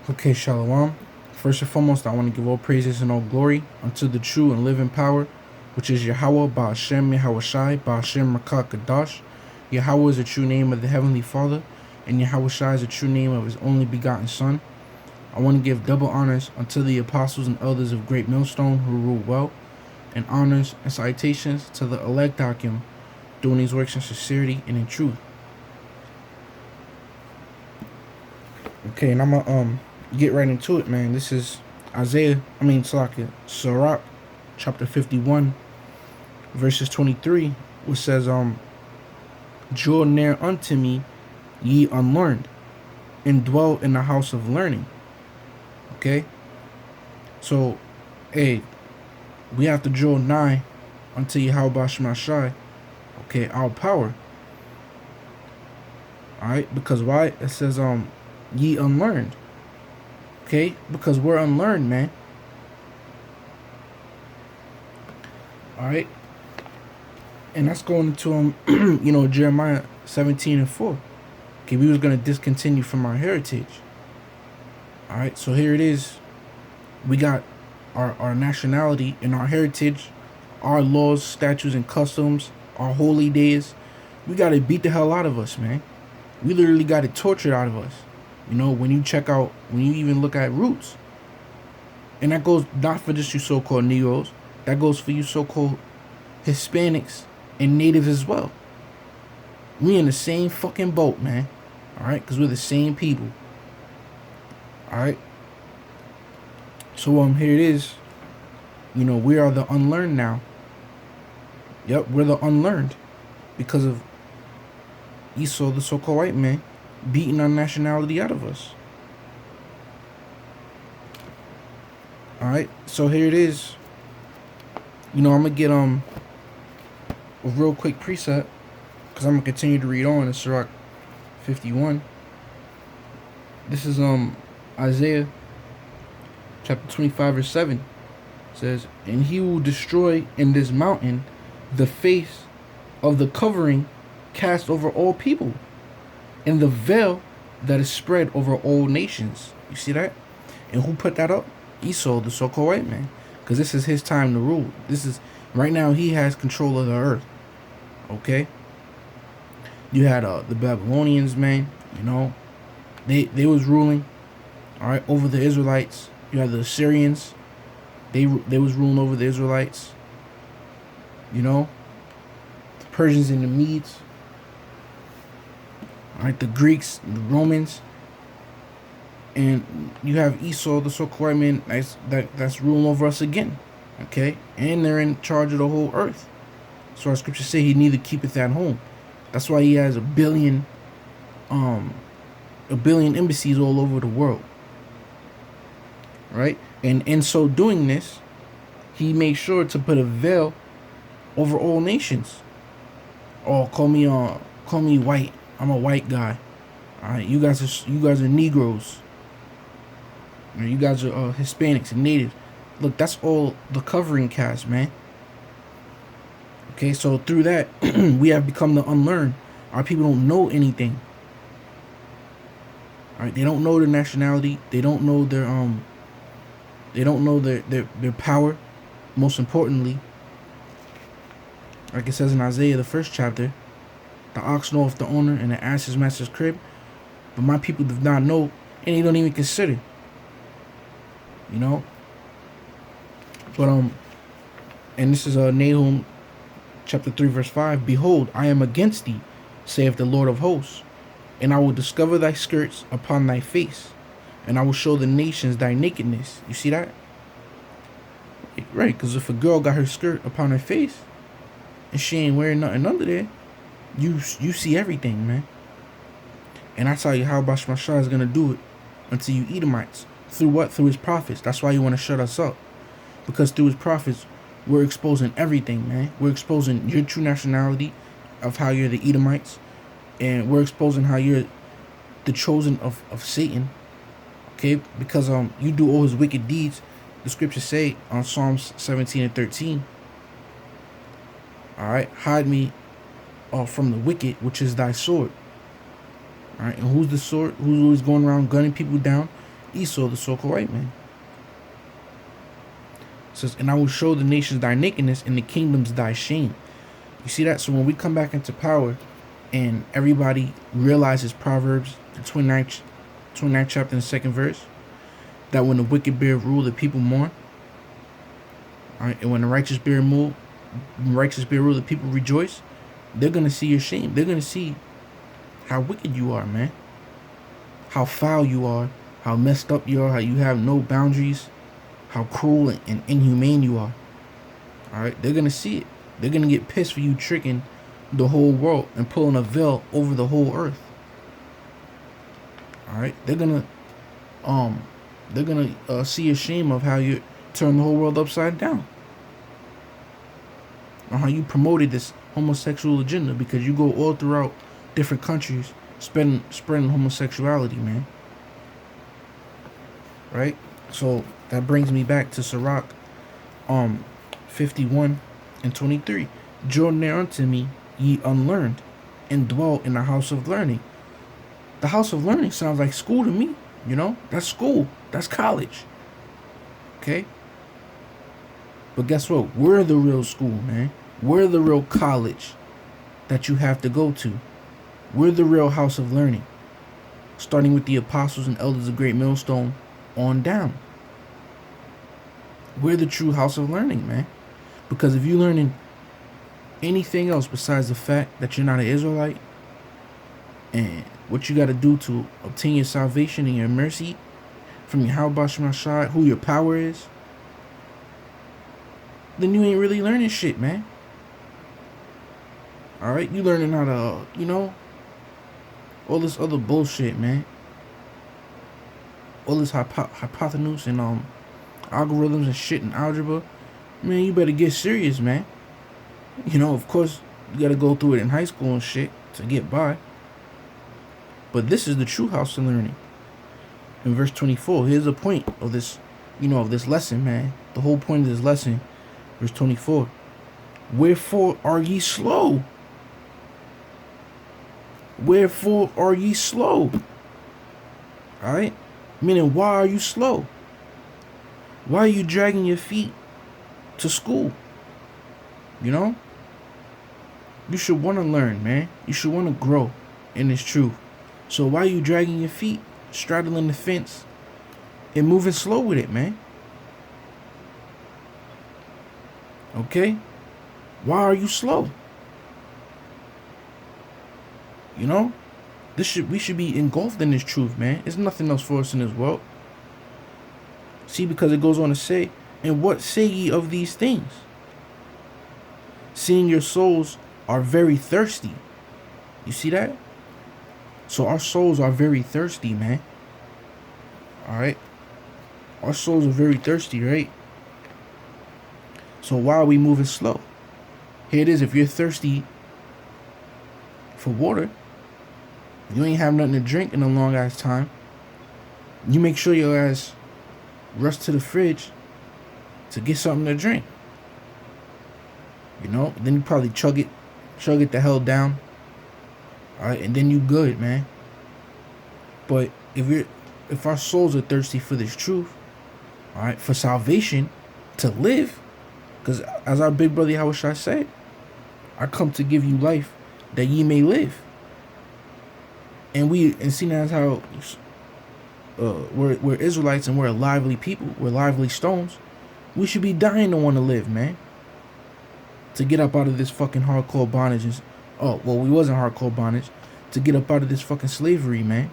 Okay, Shalom. First and foremost, I want to give all praises and all glory unto the true and living power, which is Yahweh, Ba'ashem, Yahweh Shai, Ba'ashem, Rakak, Kadash. Yahweh is the true name of the Heavenly Father, and Yahweh Shai is the true name of His only begotten Son. I want to give double honors unto the apostles and elders of Great Millstone who rule well, and honors and citations to the elect Hakim, doing these works in sincerity and in truth. Okay, and I'm gonna get right into it, man. This is Sirach, chapter 51, verses 23, which says, draw near unto me, ye unlearned, and dwell in the house of learning. Okay? So, hey, we have to draw nigh unto Yahweh Shai, okay, our power. Alright? Because why? It says, ye unlearned. Okay? Because we're unlearned, man. Alright? And that's going into Jeremiah 17:4. Okay, we was gonna discontinue from our heritage. Alright, so here it is. We got our nationality and our heritage, our laws, statutes, and customs, our holy days. We got it beat the hell out of us, man. We literally got it tortured out of us. You know, when you even look at roots. And that goes not for just you so-called Negroes. That goes for you so-called Hispanics and natives as well. We in the same fucking boat, man. Alright? Because we're the same people. Alright? So, here it is. We are the unlearned now. Yep, we're the unlearned. Because of Esau, the so-called white man, beating our nationality out of us. Alright, so here it is. I'm gonna get a real quick preset, because I'm gonna continue to read on in Sirach 51. This is Isaiah chapter 25 verse 7. It says, and he will destroy in this mountain the face of the covering cast over all people, and the veil that is spread over all nations. You see that? And who put that up? Esau, the so-called white man. Because this is his time to rule. Right now he has control of the earth. Okay? You had the Babylonians, man. They was ruling, alright, over the Israelites. You had the Assyrians. They was ruling over the Israelites. The Persians and the Medes. Alright, the Greeks, the Romans. And you have Esau, the so-called white man, that's ruling over us again. Okay? And they're in charge of the whole earth. So our scriptures say he neither keepeth at home. That's why he has a billion embassies all over the world. Right? And in so doing this, he made sure to put a veil over all nations. Oh, call me white. I'm a white guy. Alright, you guys are Negroes. You guys are Hispanics and natives. Look, that's all the covering cast, man. Okay, so through that, we have become the unlearned. Our people don't know anything. Alright, they don't know their nationality. They don't know their their power. Most importantly, like it says in Isaiah, the 1st chapter, the ox knoweth the owner and the ass his master's crib, but my people do not know, and they don't even consider. But and this is Nahum chapter 3 verse 5. Behold, I am against thee, saith the Lord of hosts, and I will discover thy skirts upon thy face, and I will show the nations thy nakedness. You see that? Right, because if a girl got her skirt upon her face and she ain't wearing nothing under there, you see everything, man. And I tell you how Bashmashah is gonna do it unto you Edomites. Through what? Through his prophets. That's why you want to shut us up. Because through his prophets, we're exposing everything, man. We're exposing your true nationality of how you're the Edomites. And we're exposing how you're the chosen of Satan. Okay? Because you do all his wicked deeds. The scriptures say on Psalms 17 and 13. Alright? Hide me from the wicked, which is thy sword. Alright? And who's the sword? Who's always going around gunning people down? Esau, the so-called white man. It says, and I will show the nations thy nakedness and the kingdoms thy shame. You see that? So when we come back into power and everybody realizes Proverbs, the 29th chapter and 2nd verse, that when the wicked bear rule, the people mourn. All right, and when the righteous bear rule, the people rejoice. They're gonna see your shame. They're gonna see how wicked you are, man. How foul you are, how messed up you are, how you have no boundaries, how cruel and inhumane you are. All right, they're gonna see it. They're gonna get pissed for you tricking the whole world and pulling a veil over the whole earth. All right, they're gonna see a shame of how you turn the whole world upside down, or how you promoted this homosexual agenda, because you go all throughout different countries spreading homosexuality, man. Right? So that brings me back to Sirach 51 and 23. Draw near unto me, ye unlearned, and dwell in the house of learning. The house of learning sounds like school to me. You know, that's school. That's college. Okay? But guess what? We're the real school, man. We're the real college that you have to go to. We're the real house of learning. Starting with the apostles and elders of Great Millstone on down. We're the true house of learning, man. Because if you're learning anything else besides the fact that you're not an Israelite, and what you got to do to obtain your salvation and your mercy from your Shemashai, who your power is, then you ain't really learning shit, man. Alright? You learning how to, all this other bullshit, man. All this hypotenuse and algorithms and shit and algebra. Man, you better get serious, man. Of course, you got to go through it in high school and shit to get by. But this is the true house of learning. In verse 24, here's the point of this, of this lesson, man. The whole point of this lesson, verse 24. Wherefore are ye slow? Wherefore are ye slow? Alright? Meaning, why are you slow? Why are you dragging your feet to school? You should want to learn, man. You should want to grow in this truth. So why are you dragging your feet, straddling the fence, and moving slow with it, man? Okay? Why are you slow? We should be engulfed in this truth, man. There's nothing else for us in this world. See, because it goes on to say, and what say ye of these things? Seeing your souls are very thirsty. You see that? So our souls are very thirsty, man. Alright? Our souls are very thirsty, right? So why are we moving slow? Here it is. If you're thirsty for water, you ain't have nothing to drink in a long ass time, you make sure your ass rush to the fridge to get something to drink. Then you probably chug it the hell down. Alright, and then you good, man. But if our souls are thirsty for this truth, alright, for salvation, to live, because as our big brother Yahushua said, I come to give you life that ye may live. And seeing as how we're Israelites and we're a lively people, we're lively stones, we should be dying to want to live, man. To get up out of this fucking hardcore bondage. We wasn't hardcore bondage. To get up out of this fucking slavery, man.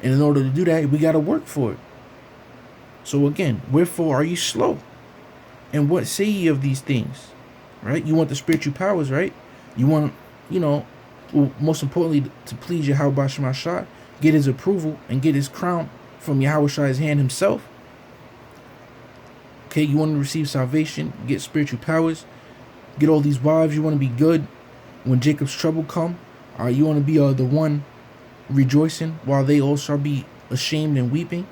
And in order to do that, we got to work for it. So again, wherefore are you slow? And what say ye of these things? Right? You want the spiritual powers, right? You want, most importantly, to please Yahweh Shemashai, get his approval and get his crown from Yahweh's hand himself. Okay, you want to receive salvation, get spiritual powers, get all these wives. You want to be good when Jacob's trouble come. You want to be the one rejoicing while they all shall be ashamed and weeping.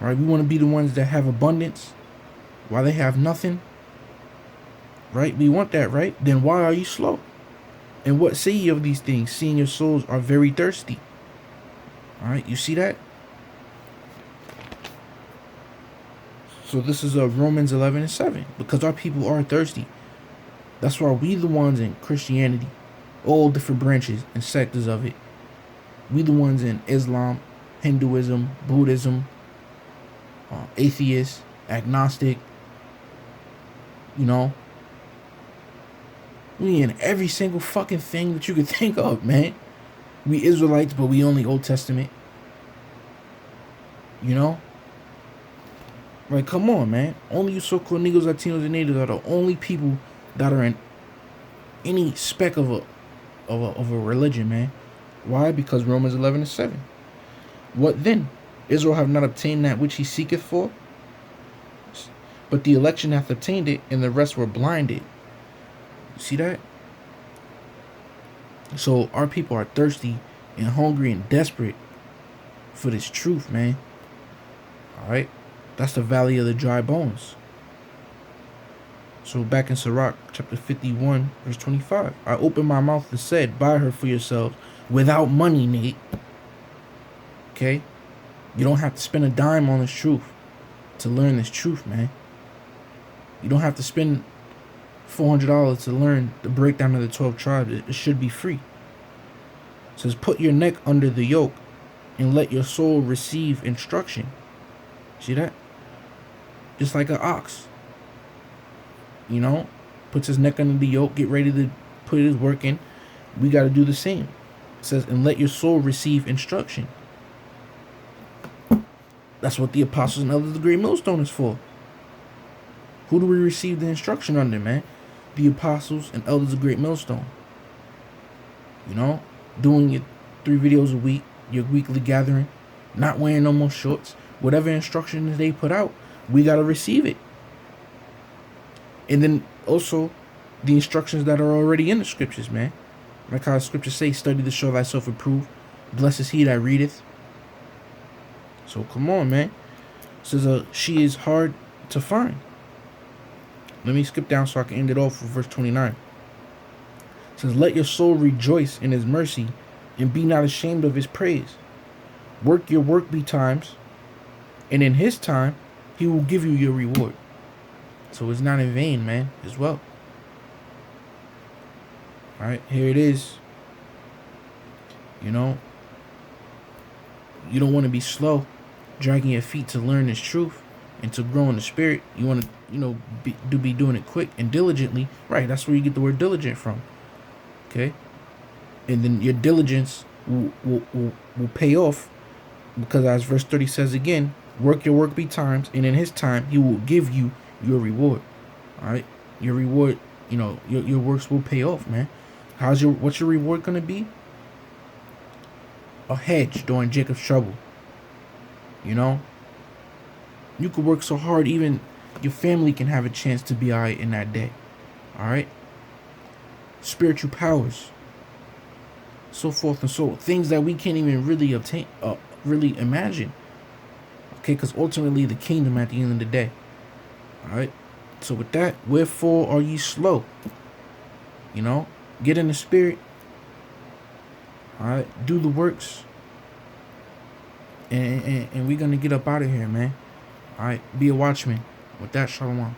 All right, we want to be the ones that have abundance while they have nothing. Right, we want that, right? Then why are you slow? And what say ye of these things, seeing your souls are very thirsty? All right, you see that? So this is Romans 11:7, because our people are thirsty. That's why we the ones in Christianity, all different branches and sectors of it. We the ones in Islam, Hinduism, Buddhism, atheist, agnostic. You know, we in every single fucking thing that you could think of, man. We Israelites, but we only Old Testament. You know? Like, come on, man. Only you so-called Negroes, Latinos, and Natives are the only people that are in any speck of a religion, man. Why? Because Romans 11:7. What then? Israel have not obtained that which he seeketh for, but the election hath obtained it, and the rest were blinded. See that? So our people are thirsty and hungry and desperate for this truth, man. All right, that's the valley of the dry bones. So back in Sirach chapter 51 verse 25, I opened my mouth and said, buy her for yourselves without money, Nate. Okay, you don't have to spend a dime on this truth to learn this truth, man. You don't have to spend $400 to learn the breakdown of the 12 tribes. It should be free. It says, put your neck under the yoke and let your soul receive instruction. See that? Just like an ox, you know, puts his neck under the yoke, get ready to put his work in. We got to do the same. It says, and let your soul receive instruction. That's what the apostles and elders of the great millstone is for. Who do we receive the instruction under, man? The apostles and elders of great millstone. You know, doing your 3 videos a week, your weekly gathering, not wearing no more shorts. Whatever instructions they put out, we got to receive it. And then also the instructions that are already in the scriptures, man. Like how the scriptures say, study to show thyself approved. Blessed is he that readeth. So come on, man. It says she is hard to find. Let me skip down so I can end it off with verse 29. It says, let your soul rejoice in his mercy and be not ashamed of his praise. Work your work betimes, and in his time he will give you your reward. So it's not in vain, man, as well. All right, here it is. You know, you don't want to be slow, dragging your feet to learn this truth and to grow in the spirit. You want to, you know, be doing it quick and diligently. Right, that's where you get the word diligent from. Okay, and then your diligence will pay off, because as verse 30 says again, work your work betimes, and in his time he will give you your reward. All right, your reward, you know, your works will pay off, man. What's your reward gonna be? A hedge during Jacob's trouble. You know, you could work so hard, even your family can have a chance to be all right in that day. All right, spiritual powers, so forth and so on. Things that we can't even really obtain, really imagine. Okay, because ultimately the kingdom at the end of the day. All right. So with that, wherefore are ye slow? You know, get in the spirit. All right, do the works, and we're gonna get up out of here, man. All right, be a watchman. With that, shalom.